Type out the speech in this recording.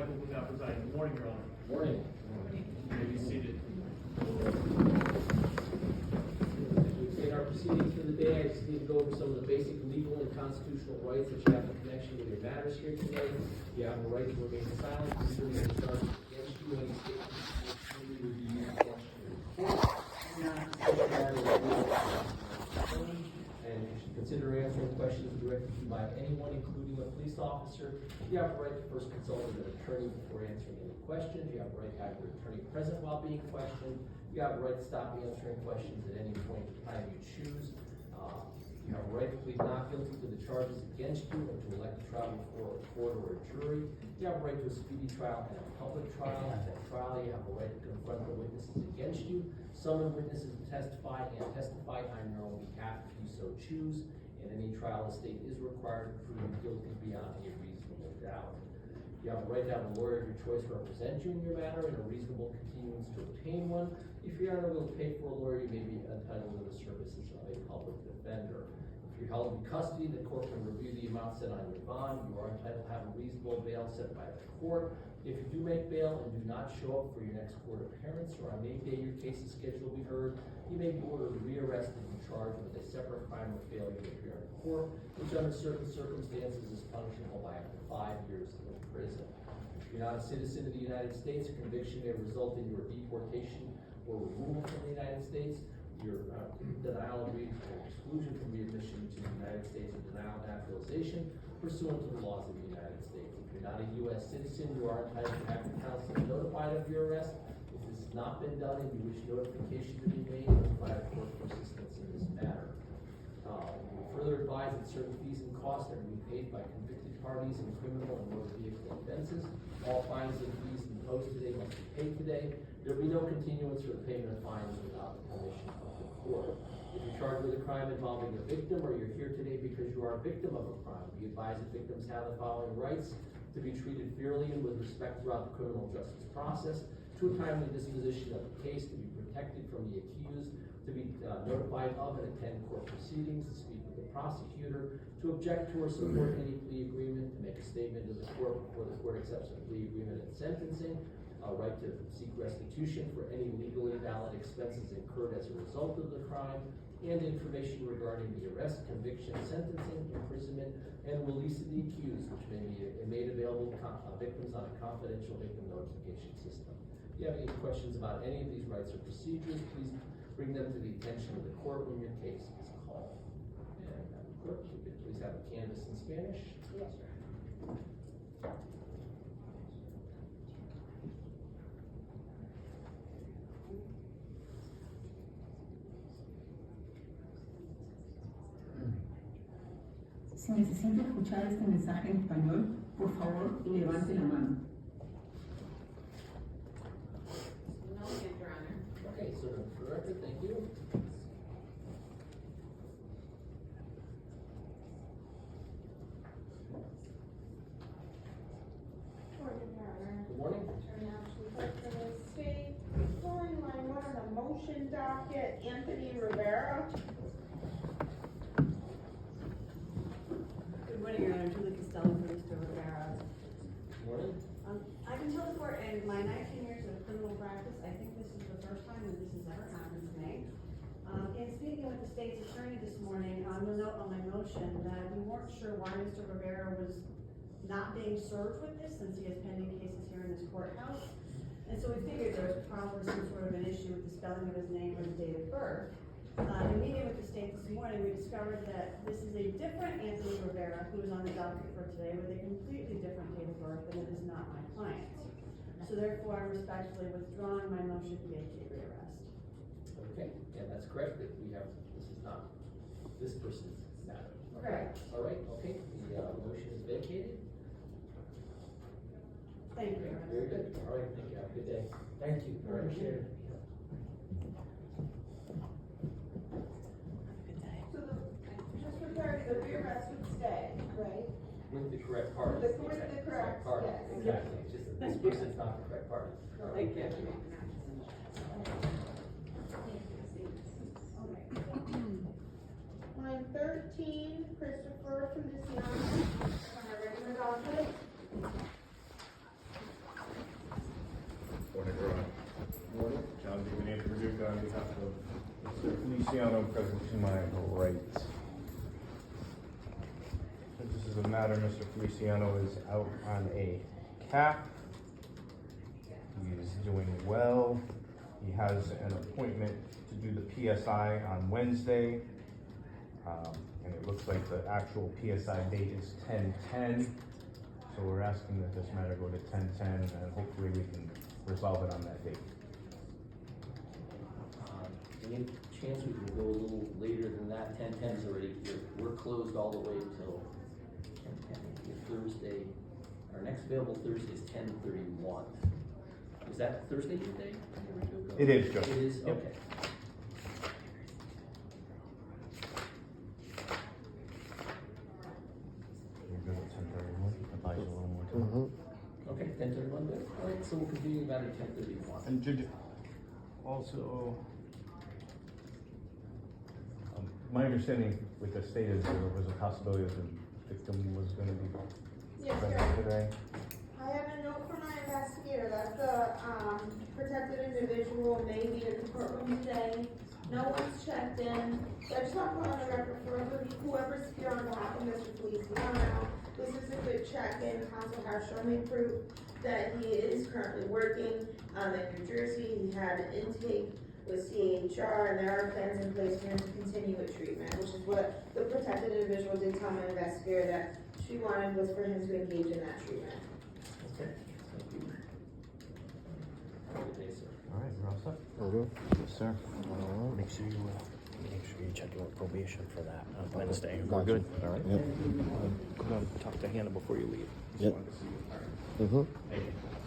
Michael will now preside. Good morning, Your Honor. Morning. You may be seated. As we begin our proceedings for the day, I just need to go over some of the basic legal and constitutional rights that you have in connection with your matters here today. You have the right to remain silent concerning any charges against you, any statements you may be used against you in court. And you should consider answering questions directed to you by anyone, including a police officer. You have the right to first consult with an attorney before answering any questions. You have the right to have your attorney present while being questioned. You have the right to stop answering questions at any point in time you choose. You have a right to plead not guilty to the charges against you or to elect to trial before a court or a jury. You have a right to a speedy trial and a public trial. At that trial, you have a right to confront the witnesses against you, summon witnesses to testify and testify on your own behalf if you so choose. In any trial, the state is required to prove you guilty beyond a reasonable doubt. You have a right to have a lawyer of your choice represent you in your matter and a reasonable continuance to obtain one. If you are unable to pay for a lawyer, you may be entitled to the services of a public defender. If you're held in custody, the court can review the amount set on your bond. You are entitled to have a reasonable bail set by the court. If you do make bail and do not show up for your next court appearance or on any day your case is scheduled to be heard, you may be ordered rearrested and charged with a separate crime of failure to appear in court, which under certain circumstances is punishable by up to 5 years in prison. If you're not a citizen of the United States, a conviction may result in your deportation or removal from the United States. Your denial of exclusion from readmission to the United States or denial of naturalization pursuant to the laws of the United States. If you're not a U.S. citizen, you are entitled to have your counsel notified of your arrest. If this has not been done and you wish notification to be made, notify the court for assistance in this matter. We further advise that certain fees and costs are to be paid by convicted parties in criminal and motor vehicle offenses. All fines and fees imposed today must be paid today. There will be no continuance for the payment of fines without the permission of the court. If you're charged with a crime involving a victim or you're here today because you are a victim of a crime, be advised that victims have the following rights: to be treated fairly and with respect throughout the criminal justice process, to a timely disposition of the case, to be protected from the accused, to be notified of and attend court proceedings, to speak with the prosecutor, to object to or support any plea agreement, to make a statement to the court before the court accepts a plea agreement and sentencing, a right to seek restitution for any legally valid expenses incurred as a result of the crime, and information regarding the arrest, conviction, sentencing, imprisonment, and release of the accused, which may be made available to victims on a confidential victim notification system. If you have any questions about any of these rights or procedures, please bring them to the attention of the court when your case is called. And Madam Clerk, you could please have a canvas in Spanish. Yes, sir. Si necesita escuchar este mensaje en español, por favor, levante la mano. No hand, Your Honor. Okay, so for the record, thank you. Morning, Your Honor. Good morning. Attorney Ashley Burke for the state. Calling line one on the motion docket, Anthony Rivera. Good morning, Your Honor. Julie Costello for Mr. Rivera. Good morning. I can tell the court in my 19 years of criminal practice, I think this is the first time that this has ever happened to me. In speaking with the state's attorney this morning, you'll note on my motion that we weren't sure why Mr. Rivera was not being served with this since he has pending cases here in this courthouse. And so we figured there was probably some sort of an issue with the spelling of his name or his date of birth. In meeting with the state this morning, we discovered that this is a different Anthony Rivera who is on the docket for today with a completely different date of birth, and it is not my client. So therefore, I'm respectfully withdrawing my motion to vacate rearrest. Okay, and that's correct, that we have, this is not this person's matter. Correct. All right, okay, the motion is vacated. Thank you, Your Honor. Very good, all right, thank you, have a good day. Thank you. All right, appreciate it. So just for clarity, the rearrest would stay, right? With the correct party. With the correct, party, yes. exactly, it's just that this person's not the correct party. Thank you. Line 13, Christopher from the Sienna, on our regular docket. Feliciano, present to my right. This is a matter, Mr. Feliciano is out on a cap. He is doing well. He has an appointment to do the PSI on Wednesday. And it looks like the actual PSI date is 10/10. So we're asking that this matter go to 10/10 and hopefully we can resolve it on that date. Any chance we can go a little later than that? 10/10's already, we're closed all the way until 10/10. Thursday, our next available Thursday is 10/31. Is that Thursday your day? It is, Judge. It is, Yep. okay. You're good at 10:31? That buys you a little more time. Okay, 10:31, good. All right, so we'll continue about at 10:31. And Judge, also, my understanding with the state is there was a possibility that the victim was gonna be Yes, present sir. today. I have a note from my investigator that the, protected individual may be in the courtroom today. No one's checked in. So I just want to put on the record for whoever's here on behalf of Mr. Feliciano, this is a good check-in. Council has shown me proof that he is currently working, in New Jersey. He had an intake with CHR, and there are plans in place for him to continue with treatment, which is what the protected individual did tell my investigator that she wanted was for him to engage in that treatment. Okay, thank you. Have a good day, sir. All right, we're all set? Yes, sir. Make sure you check in with probation for that on Wednesday. We're good. All right. Yep. Talk to Hannah before you leave. Yep. Wanted to see you. All right. Mm-hmm. Thank you.